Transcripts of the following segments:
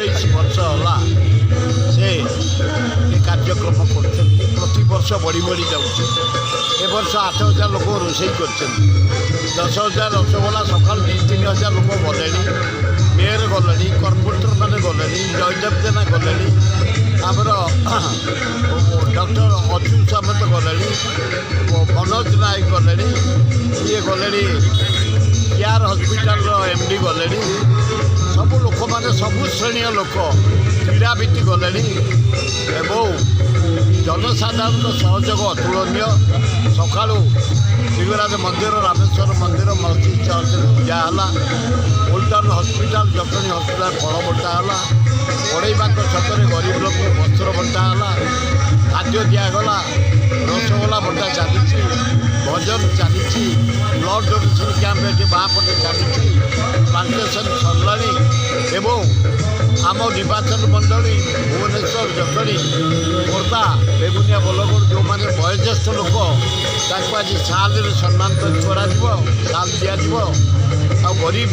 27 वर्ष होला से कार्यक्रम कर प्रति वर्ष बढ़ी बढ़ी जाऊँगी ए वर्ष 8,000 लोक रोषे कर 10,000 रसगोला सका 2-3,000 लोक गले मेयर गले कर्पोरेटर मैंने गले जयदेव जेना गले आमर डॉक्टर अच्युत सामंत गले मनोज नायक गले ये गले केआर हस्पिटाल एमडी गले सबू लोक मैंने सबू श्रेणी लोक क्रीड़ाविद गले जनसाधारण सहयोग अतुलनीय सका लिंगराज मंदिर रामेश्वर मंदिर मस्जिद चर्च पूजा है old town hospital Jatni hospital फल बंटा है पढ़ेबाक छकरे गरीब लोक वस्त्र बंटा है खाद्य दिगला रसगोला बंटा चली भजन चली ब्लड डोनेशन कैंप ये बापटे चली प्लांटेसन सरला आम निर्वाचन मंडली भुवनेश्वर जटणी खोर्धा बेगुनिया बलगढ़ जो मैंने वयोज्येष्ठ लोक आज साल सम्मान करा साल दिज्व आ गरीब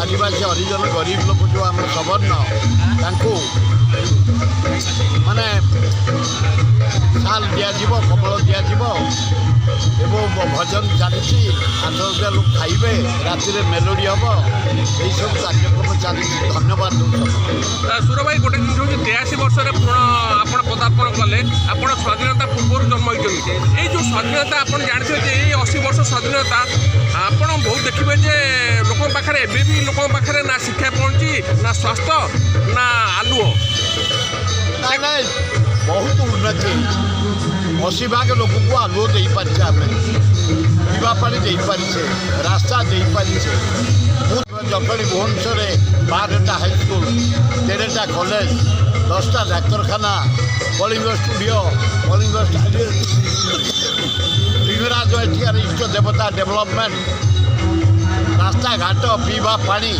आदिवासी हरिजन गरीब लोक जो आम सवर्ण माने साल दिज्व कमल दिज्व भजन चली 8,000 लोग खाइबे राति मेलोडी हम यही सब कार्यक्रम चली धन्यवाद सुर भाई गोटे जिन 83 वर्ष आप पदार्पण कले आप स्वाधीनता पूर्व जन्म होती ये जो स्वाधीनता आप जानते हैं ये 80 वर्ष स्वाधीनता आप बहुत देखिए जे लोक पाखे एवं भी लोक पाखे ना शिक्षा पहुँची ना स्वास्थ्य ना आलुओ बहुत उन्नति 80 भाग लोक को आलुओ दे पारे आम पीवा पानी दे पारे रास्ता दे पारे जटणी भुवनेश्वर 12टा हाईस्कल 13टा कॉलेज 10टा डाक्तखाना कलिंग स्टूडियो कलिंग स्टाडियम लिंगराज एठार इष्ट देवता डेभलपमेंट रास्ता घाट पीवा पानी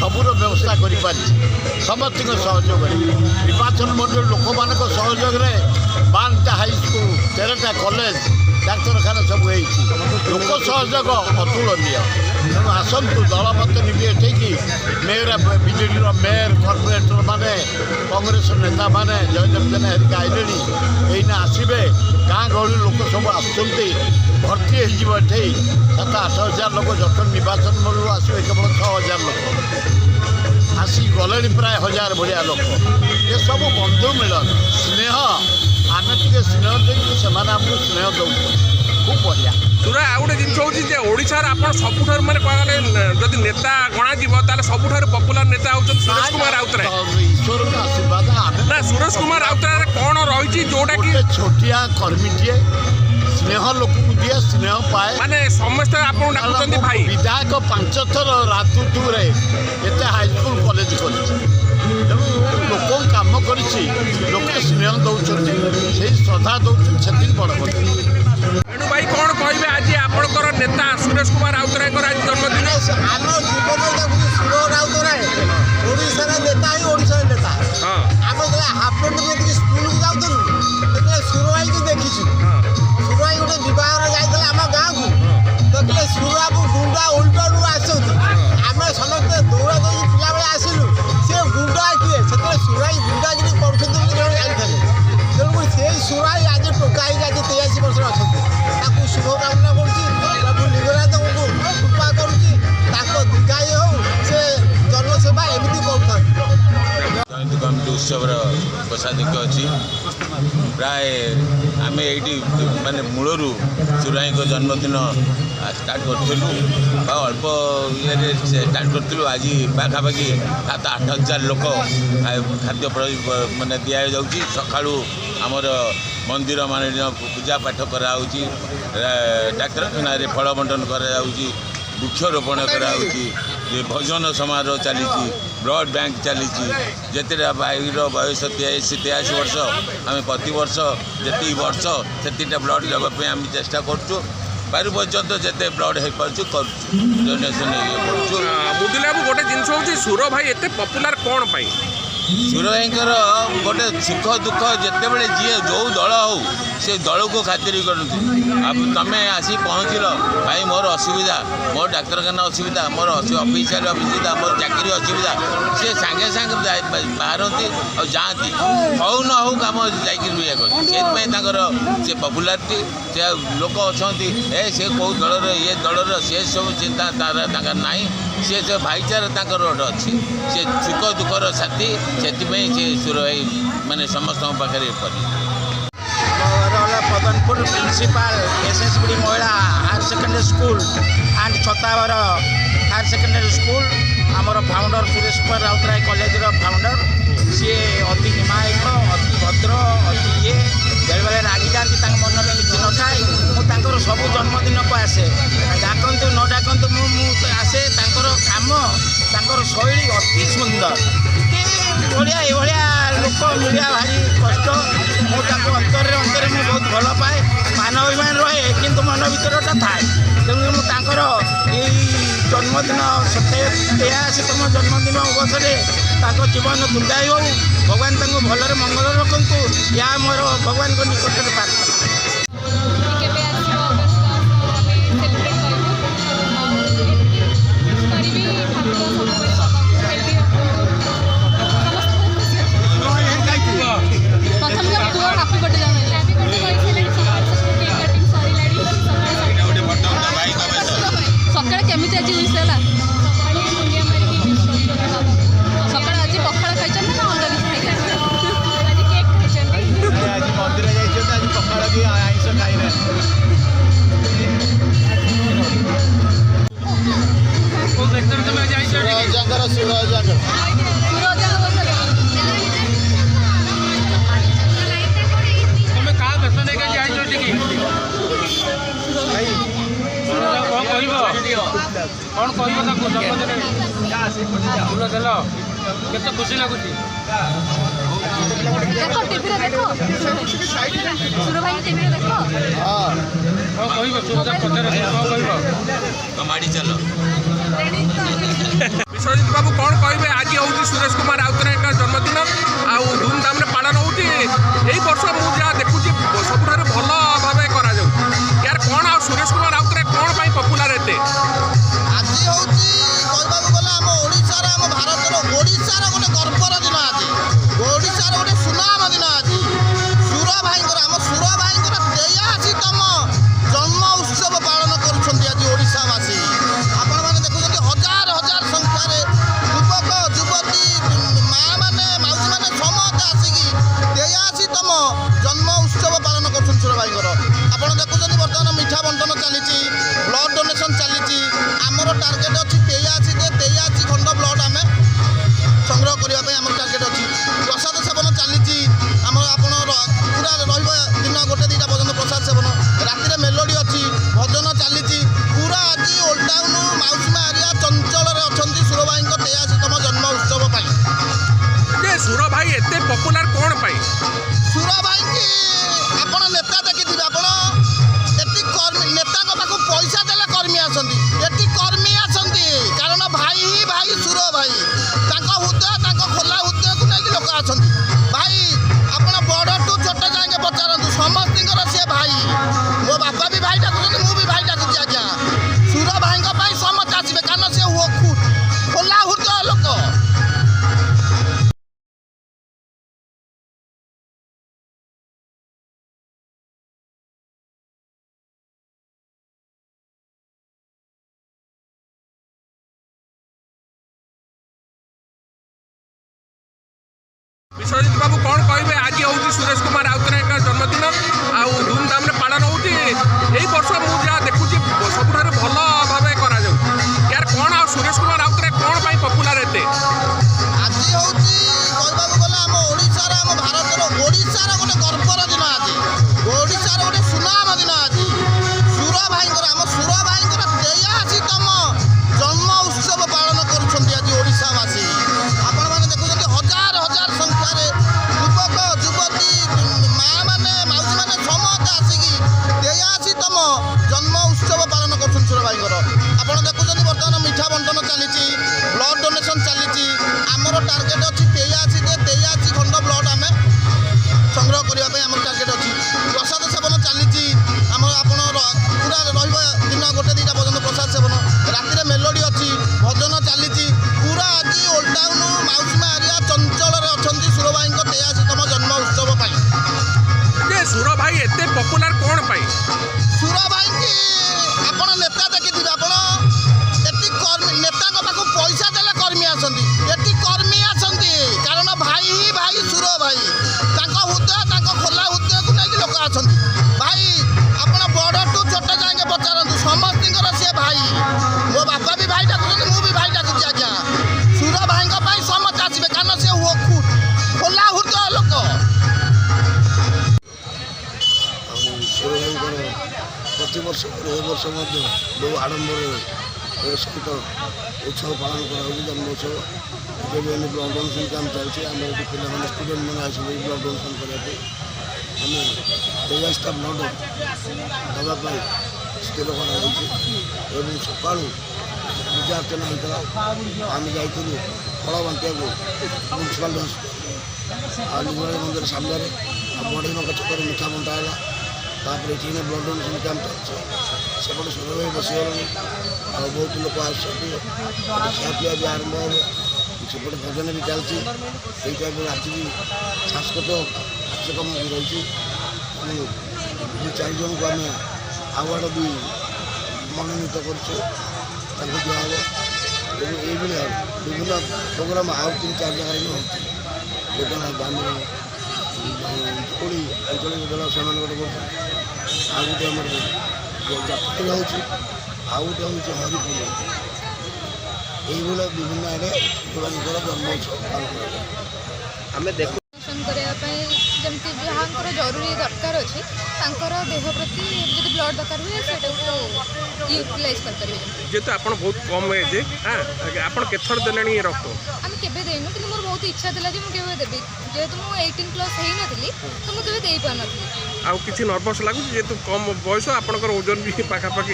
सबूर व्यवस्था कर समस्त सहयोग निर्वाचन मंडल लोक मान सहयोग 12टा हाईस्कल 13टा कॉलेज डाक्तखाना सब लोक सहयोग अतुलनीय तेणु आसतु दल मत निबी एठेकी मेयर विजेडि मेयर कर्पोरेटर माने कांग्रेस नेता माने जयदेव जेना हेरिका आइले यहीना आसबे गाँ गहली लोक सब आसुँच भर्ती हो 7-8,000 लोक जटन निर्वाचन मंडल आसवे केवल 6,000 लोक आसी गले प्राय 1,000 भाया लोक ये सब बंधु मिलन स्नेह आम टे स्नेह देखिए से स्नेह दौर खूब बढ़िया सुरा आ गए जिन होशार आप सबुठ मैंने कहले जब नेता गणा सबुठ पपुलर नेता होती सुरेश कुमार राउतराय ईश्वर आशीर्वाद ना सुरेश कुमार राउतराय कौन रही जोटा कि छोटिया कर्मीटे स्नेह लोक दिए स्नेह पाए माने समस्त आप भाई विधायक 5 थर राजदूत एत हाईस्कल कॉलेज कर लोक कम कर लोके स्नेह दौरान से श्रद्धा दौरान से बड़ कर तेणु भाई कौन कहे आज आपंकर नेता सुरेश कुमार राउतराय आज जन्मदिन आम जीवन सुरेश राउतराय ओडिशा नेता ही ओडिशा नेता आम हाफ पेंट स्कूल को जाऊँ सुरभाई की देखी सुरभाई गोटे बहुत जाइए आम गाँव को देखिए सुरबाबू गुंडा ओल्डर आसमें समस्त दौड़ा दौड़ी पिला बेले आसलु सी गुंडा किए से सुरभाई गुंडागिरी कर जानी तेणुक से सुरभाई आज टोका आज 83 वर्ष अच्छा शुभकामना करबू लिंगराज को कृपा करुच्ची दीर्घायु हो से जनसेवा एमती कर जयंती कमिटी उत्सव कोषाध्यक्ष अच्छी प्राय आम ये मानने मूलर सुराई जन्मदिन स्टार्ट करूँ अल्प ये स्टार्ट करूँ आज पाखापाखि 7-8,000 लोक खाद्य मानने दि जाऊँगी सका आमर मंदिर मान पूजा पाठ कराऊँगी डाक्तखाना फल बंटन कराऊँगी वृक्षरोपण कराऊँगी भजन समारोह चली ब्लड बैंक चली जिते भाईर बयस 83 वर्ष आम प्रति वर्ष जी वर्ष से ब्लड देवाई आम चेष्टा करूँ बाहर पर्यंत जिते ब्लड हो पार्चु डोनेसन बुझे गोटे जिन हूँ सुर भाई एत पपुलार कौन सुर भाई गोटे सुख दुख जिते बड़े जी जो दल हो से दल को खातिर करती अब तुम आसी पहुँचल भाई मोर असुविधा मोर डाक्तरखाना असुविधा मोर ऑफिशियल असुविधा मोर चाकरी असुविधा सी सांगे सांगे बाहरती और जाती हौ न हौ कम जाकर पपुलारिटी से लोक अच्छा ए से कौ दलर ये दलर से सब चिंता तार ना सी से भाईचारा गोटे अच्छी से सुख दुखर साथी से सुर भाई माने समस्त पाखे Padanpur principal SSB Mahila higher secondary school and छतावर हायर सेकेंडरी स्कूल आमर founder Suresh Kumar Routray college founder सी अति निमायक अति भद्र अति ये बेले बेले रागी जाती मन में किसी न थाए मुझे सब जन्मदिन को आसे डाकतु न डाकतु आसे कम शैली अति सुंदर भाया लोक मिलिया भारी कष्ट मुझे अंतर अंतर मुझे बहुत भल पाए मान अभिमान रहे किंतु मन भरटा थाए तेणु मुझे जन्मदिन 83तम जन्मदिन अवसर जीवन दुर्गाई हो भगवान भलरे मंगल रखु या मोर भगवान को निकट में प्रार्थना। सकाଳେ କେମିତି ଆଜି ୱିଶ୍ ହେଲା ସକାଳେ ଆଜି ପଖାଳ ଖାଇଛନ୍ତି ନା ଅଲଗା କିଛି ଖାଇଛନ୍ତି ଆଜି କେକ୍ ଖାଇଛନ୍ତି ଆଜି ମନ୍ଦିର ଯାଇଛନ୍ତି ଆଜି ପଖାଳ ବି ଆଇଁଷ ଖାଇବେ তুমি କାହା ବେଶ ନେଇକି ଯାଇଛ ଟିକେ କ'ଣ କହିବ ତାକୁ ଜନ୍ମଦିନରେ ଫୁଲ ଦେଲ କେତେ ଖୁସି ଲାଗୁଛି ଦେଖ ଟିଭିରେ ଦେଖ ସୁର ଭାଇ ଟିଭିରେ ଦେଖ କ'ଣ କହିବ ସୁରଜା ପଚାର କ'ଣ କହିବ କମାଡ଼ି ଚାଲ ବିଶ୍ୱଜିତ ବାବୁ କ'ଣ କହିବେ ଆଜି ହେଉଛି ସୁରେଶ କୁମାର ରାଉତରାୟଙ୍କ ଜନ୍ମଦିନ ଆଉ ଧୁମଧାମରେ ପାଳନ ହେଉଛି ଏଇ ବର୍ଷ ମୁଁ ଯାହା ଦେଖୁଛି ସବୁଠାରୁ ଭଲ ଭାବେ କରାଯାଉଛି ୟାର କ'ଣ ଆଉ ସୁରେଶ କୁମାର ରାଉତରାୟ କ'ଣ ପାଇଁ ପପୁଲାର ଏତେ ଆଜି ହେଉଛି କହିବାକୁ ଗଲେ ଆମ ଓଡ଼ିଶାର ଆମ ଭାରତର ଓଡ଼ିଶାର ଗୋଟେ ଗର୍ବର ଦିନ ଆଜି ଓଡ଼ିଶାର ଗୋଟେ ସୁନାମ ଦିନ ଆଜି ସୁର ଭାଇଙ୍କର ଆମ ସୁର ଭାଇଙ୍କର 83ତମ ଜନ୍ମ ଉତ୍ସବ ପାଳନ କରୁଛନ୍ତି ଆଜି ଓଡ଼ିଶାବାସୀ ଆପଣମାନେ ଦେଖୁଛନ୍ତି ହଜାର ହଜାର ସଂଖ୍ୟାରେ ଯୁବକ ଯୁବତୀ ମାଆମାନେ ମାଉସୀମାନେ ସମସ୍ତେ ଆସିକି 83ତମ ଜନ୍ମ ଉତ୍ସବ ପାଳନ କରୁଛନ୍ତି ସୁର ଭାଇଙ୍କର ଆପଣ ଦେଖୁଛନ୍ତି ବର୍ତ୍ତମାନ ମିଠା ବଣ୍ଟନ ଚାଲିଛି ବ୍ଲଡ୍ ଡୋନେସନ୍ ଚାଲିଛି ଆମର ଟାର୍ଗେଟ୍ ଅଛି 83 ଖଣ୍ଡ ବ୍ଲଡ୍ ଆମେ ସଂଗ୍ରହ କରିବା ପାଇଁ ଆମର ଟାର୍ଗେଟ୍ ଅଛି ପ୍ରସାଦ ସେବନ ଚାଲିଛି ଆମର ଆପଣ ପୁରା ରହିବ ଦିନ 1-2ଟା ପର୍ଯ୍ୟନ୍ତ ପ୍ରସାଦ ସେବନ ରାତିରେ ମେଲୋଡି ଅଛି ଭଜନ ଚାଲିଛି ପୁରା ଆଜି ଓଲ୍ଡ ଟାଉନ୍ ମାଉସୀମା ଏରିଆ ଚଞ୍ଚଳରେ ଅଛନ୍ତି ସୁର ଭାଇଙ୍କ 83ତମ ଜନ୍ମ ଉତ୍ସବ ପାଇଁ ଯେ ସୁର ଭାଇ ଏତେ ପପୁଲାର କ'ଣ ପାଇଁ ସୁର ଭାଇକି ଆପଣ ନେତା ଦେଖିଥିବେ ଆପଣ ଏଠି କର୍ମୀ ନେତାଙ୍କ ପାଖକୁ ପଇସା ଦେଲେ କର୍ମୀ ଆସନ୍ତି ଏଠି କର୍ମୀ ଆସନ୍ତି କାରଣ ଭାଇ ହିଁ ଭାଇ ସୁର ଭାଇ ତାଙ୍କ ହୃଦୟ ତାଙ୍କ ଖୋଲା ହୃଦୟକୁ ନେଇକି ଲୋକ ଆସନ୍ତି ଭାଇ ଆପଣ ବଡ଼ଠୁ ଛୋଟ ଯାଏଁ ପଚାରନ୍ତୁ ସମସ୍ତଙ୍କର ସେ ଭାଇ ମୋ ବାପା ବି ଭାଇ ଡାକୁଛନ୍ତି ମୁଁ ବି ଭାଇ ଡାକୁଛି ଆଜ୍ଞା ସୁର ଭାଇଙ୍କ ପାଇଁ ସମସ୍ତେ ଆସିବେ କାରଣ ସେ ଖୋଲା ହୃଦୟ ଲୋକ ବିଶ୍ୱଜିତ ବାବୁ କ'ଣ କହିବେ ଆଜି ହେଉଛି ସୁରେଶ କୁମାର ରାଉତରାୟଙ୍କ ଜନ୍ମଦିନ ଆଉ ଧୁମଧାମରେ ପାଳନ ହେଉଛି ଏଇ ବର୍ଷ ମୁଁ ଯାହା ଦେଖୁଛି ସବୁଠାରୁ ଭଲ ଭାବେ କରାଯାଉଛି ୟାର କ'ଣ ଆଉ ସୁରେଶ କୁମାର ରାଉତରାୟ କ'ଣ ପାଇଁ ପପୁଲାର ଏତେ ଆଜି ହେଉଛି କହିବାକୁ ଗଲେ ଆମ ଓଡ଼ିଶାର ଆମ ଭାରତର ଓଡ଼ିଶାର ଗୋଟେ ଗର୍ବର ଦିନ ଆଜି ଓଡ଼ିଶାର ଗୋଟେ ସୁନାମ ଦିନ ଆଜି ସୁର ଭାଇଙ୍କର ଆମ ସୁର ଭାଇଙ୍କର 83ତମ ଜନ୍ମ ଉତ୍ସବ ପାଳନ କରୁଛନ୍ତି ଆଜି ଓଡ଼ିଶାବାସୀ ଆପଣମାନେ ଦେଖୁଛନ୍ତି ହଜାର ହଜାର ସଂଖ୍ୟାରେ ଯୁବକ ଯୁବତୀ ମାଆମାନେ ମାଉସୀମାନେ ସମସ୍ତେ ଆସିକି 83ତମ ଜନ୍ମ ଉତ୍ସବ ପାଳନ କରୁଛନ୍ତି ସୁର ଭାଇଙ୍କର ଆପଣ ଦେଖୁଛନ୍ତି ବର୍ତ୍ତମାନ ମିଠା ବଣ୍ଟନ ଚାଲିଛି ବ୍ଲଡ୍ ଡୋନେସନ୍ ଚାଲିଛି ଆମର ଟାର୍ଗେଟ୍ ଅଛି 83 ଖଣ୍ଡ ବ୍ଲଡ୍ ଆମେ ସଂଗ୍ରହ କରିବା ପାଇଁ ଆମର ଟାର୍ଗେଟ୍ ଅଛି ପ୍ରସାଦ ବର୍ଷ ପରେ ଏ ବର୍ଷ ମଧ୍ୟ ବହୁ ଆଡ଼ମ୍ବରରେ ସହିତ ଉତ୍ସବ ପାଳନ କରାଯାଉଛି ଜନ୍ମୋତ୍ସବ। ଏବେ ବି ଏନେ ବ୍ଲଡ଼ ଡୋନେସନ୍ କ୍ୟାମ୍ପ ଚାଲିଛି। ଆମର ଏଠି ପିଲାମାନେ ଷ୍ଟୁଡେଣ୍ଟମାନେ ଆସିବେ ବ୍ଲଡ଼ ଡୋନେସନ୍ କରିବା ପାଇଁ। ଆମେ 23ଟା ବ୍ଲଡ଼ ଦେବା ପାଇଁ ସ୍ଥିର କରାଯାଇଛି ଏବଂ ସକାଳୁ ପୂଜା ଅର୍ଚ୍ଚନା ହୋଇଥିଲା। ଆମେ ଯାଇଥିଲୁ ଫଳ ବାଣ୍ଟିବାକୁ ମ୍ୟୁନିସିପାଲ ହସ୍ପିଟାଲ ଆଉ ଲିଙ୍ଗରାଜ ମନ୍ଦିର ସାମ୍ନାରେ ଆଉ ବଢ଼େଇନଙ୍କ ଛକରେ ମିଠା ବଣ୍ଟା ହେଲା। ତାପରେ ଏଠି ବ୍ଲଡ଼ ଡୋନେସନ୍ କ୍ୟାମ୍ପ ଚାଲିଛି। ସେପଟେ ସୁରଭାଇ ବସିଗଲେଣି ଆଉ ବହୁତ ଲୋକ ଆସୁଛନ୍ତି। ଖିଆ ପିଆ ବି ଆରମ୍ଭ ହେବ। ସେପଟେ ଭଜନ ବି ଚାଲିଛି। ଏଇ ଟାଇପ୍ର ରାତିକି ସାଂସ୍କୃତିକ କାର୍ଯ୍ୟକ୍ରମ ବି ରହିଛି। ଏବଂ 2-4 ଜଣଙ୍କୁ ଆମେ ଆୱାର୍ଡ଼ ବି ମନୋନୀତ କରୁଛୁ, ତାଙ୍କୁ ଦିଆହେବ। ଏବଂ ଏଇଭଳି ବିଭିନ୍ନ ପ୍ରୋଗ୍ରାମ ଆଉ 3-4 ଜାଗାରେ ବି ହେଉଛି। ଗୋଟେ ଆମର ଧଉଳି ଆଞ୍ଚଳିକ ଦଳ ସେମାନେ ଗୋଟେ କରୁଛନ୍ତି। ଆଉ ଗୋଟେ ଆମର ଯାତ୍ରା ହେଉଛି, ଆଉ ଗୋଟେ ହେଉଛି ହରିପୁର। ଏଇଭଳିଆ ବିଭିନ୍ନ ଆଡ଼େ ଠାକୁରଙ୍କର ଜନ୍ମୋତ୍ସବ ପାଳନ କରାଯାଏ। ଆମେ ଦେଖୁ କରିବା ପାଇଁ ଯେମିତି ଯାହାଙ୍କର ଜରୁରୀ ଦରକାର ଅଛି ତାଙ୍କର ଦେହ ପ୍ରତି ଯଦି ବ୍ଲଡ଼ ଦରକାର ହୁଏ ସେଇଟାକୁ ୟୁଟିଲାଇଜ୍ କରିପାରିବେ। ଯେହେତୁ ଆପଣ ବହୁତ କମ୍ ଏଜ୍, ଆପଣ କେତେଥର ଦେଲେଣି ରକ୍ତ? ଆମେ କେବେ ଦେଇନୁ, କିନ୍ତୁ ମୋର ବହୁତ ଇଚ୍ଛା ଥିଲା ଯେ ମୁଁ କେବେ ଦେବି। ଯେହେତୁ ମୁଁ 18+ ହେଇନଥିଲି ତ ମୁଁ କେବେ ଦେଇପାରୁନଥିଲି। ଆଉ କିଛି ନର୍ଭସ୍ ଲାଗୁଛି ଯେହେତୁ କମ୍ ବୟସ, ଆପଣଙ୍କର ଓଜନ ବି ପାଖାପାଖି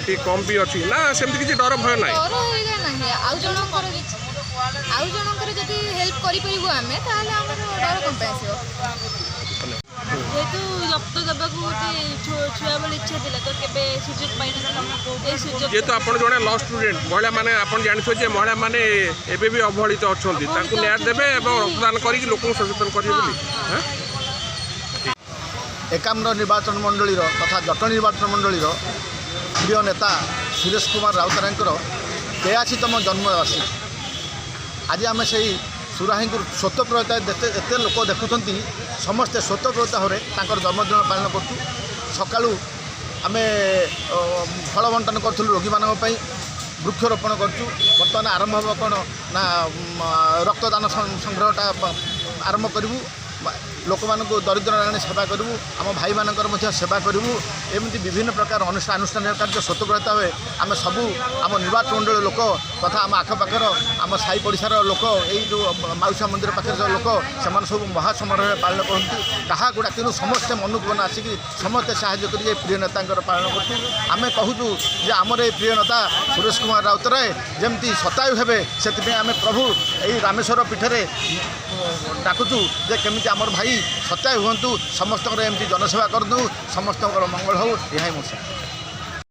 ଟିକେ କମ୍ ବି ଅଛି ନା? ସେମିତି କିଛି ଡର ଭୟ ନାହିଁ? ଡର ହେଇଗା ନାହିଁ। ଆଉ ଜଣଙ୍କର ଯଦି ହେଲ୍ପ କରିପାରିବୁ ଆମେ ତାହେଲେ ଆମର ଡର କ'ଣ ପାଇଁ ଆସିବ। ଯେହେତୁ ରକ୍ତ ଦେବାକୁ ଗୋଟେ ଛୁଆବେଳେ ଇଚ୍ଛା ଥିଲା ତ କେବେ ସୁଯୋଗ ପାଇନଥିଲା। ଏଇ ସୁଯୋଗ ଯେହେତୁ ଆପଣ ଜଣେ ଲ ଷ୍ଟୁଡେଣ୍ଟ, ମହିଳାମାନେ ଆପଣ ଜାଣିଥିବେ ଯେ ମହିଳାମାନେ ଏବେ ବି ଅବହେଳିତ ଅଛନ୍ତି, ତାଙ୍କୁ ନ୍ୟାୟ ଦେବେ ଏବଂ ରକ୍ତଦାନ କରିକି ଲୋକଙ୍କୁ ସଚେତନ କରିବେ ବୋଲି। 51 ନିର୍ବାଚନ ମଣ୍ଡଳୀର ତଥା ଜଟଣୀ ନିର୍ବାଚନ ମଣ୍ଡଳୀର ପ୍ରିୟ ନେତା ସୁରେଶ କୁମାର ରାଉତରାୟଙ୍କର 83ତମ ଜନ୍ମବାର୍ଷିକୀ। ଆଜି ଆମେ ସେହି ସୁରାହିଙ୍କୁ ସ୍ୱତଃପ୍ରୟତା ଏତେ ଲୋକ ଦେଖୁଛନ୍ତି, ସମସ୍ତେ ସ୍ୱତଃପ୍ରୟତା ଭାବରେ ତାଙ୍କର ଜନ୍ମଦିନ ପାଳନ କରୁଛୁ। ସକାଳୁ ଆମେ ଫଳ ବଣ୍ଟନ କରୁଥିଲୁ ରୋଗୀମାନଙ୍କ ପାଇଁ, ବୃକ୍ଷରୋପଣ କରୁଛୁ। ବର୍ତ୍ତମାନ ଆରମ୍ଭ ହେବ କ'ଣ ନା ରକ୍ତଦାନ ସଂଗ୍ରହଟା ଆରମ୍ଭ କରିବୁ। ଲୋକମାନଙ୍କୁ ଦରିଦ୍ର ନାରାୟଣ ସେବା କରିବୁ, ଆମ ଭାଇମାନଙ୍କର ମଧ୍ୟ ସେବା କରିବୁ। ଏମିତି ବିଭିନ୍ନ ପ୍ରକାର ଆନୁଷ୍ଠାନିକ କାର୍ଯ୍ୟ ସ୍ୱତଃପ୍ରୟତା ହୁଏ। ଆମେ ସବୁ ଆମ ନିର୍ବାଚନ ମଣ୍ଡଳୀ ଲୋକ ତଥା ଆମ ଆଖପାଖର ଆମ ସାହି ପଡ଼ିଶାର ଲୋକ, ଏଇ ଯେଉଁ ମାଉସୀ ମନ୍ଦିର ପାଖରେ ଯେଉଁ ଲୋକ, ସେମାନେ ସବୁ ମହାସମାରୋହରେ ପାଳନ କରନ୍ତି। କାହାକୁ ଡାକିନୁ, ସମସ୍ତେ ମନକୁ ମନ ଆସିକି ସମସ୍ତେ ସାହାଯ୍ୟ କରି ଏ ପ୍ରିୟ ନେତାଙ୍କର ପାଳନ କରୁଛୁ। ଆମେ କହୁଛୁ ଯେ ଆମର এই ପ୍ରିୟ ନେତା ସୁରେଶ କୁମାର ରାଉତରାୟ ଯେମିତି ଶତାୟୁ ହେବେ, ସେଥିପାଇଁ ଆମେ ପ୍ରଭୁ ଏଇ ରାମେଶ୍ୱର ପୀଠରେ ଡାକୁଛୁ ଯେ କେମିତି ଆମର ଭାଇ ଶତାୟୁ ହୁଅନ୍ତୁ, ସମସ୍ତଙ୍କର ଏମିତି ଜନସେବା କରନ୍ତୁ, ସମସ୍ତଙ୍କର ମଙ୍ଗଳ ହେଉ। ଏହା ହିଁ ମୋ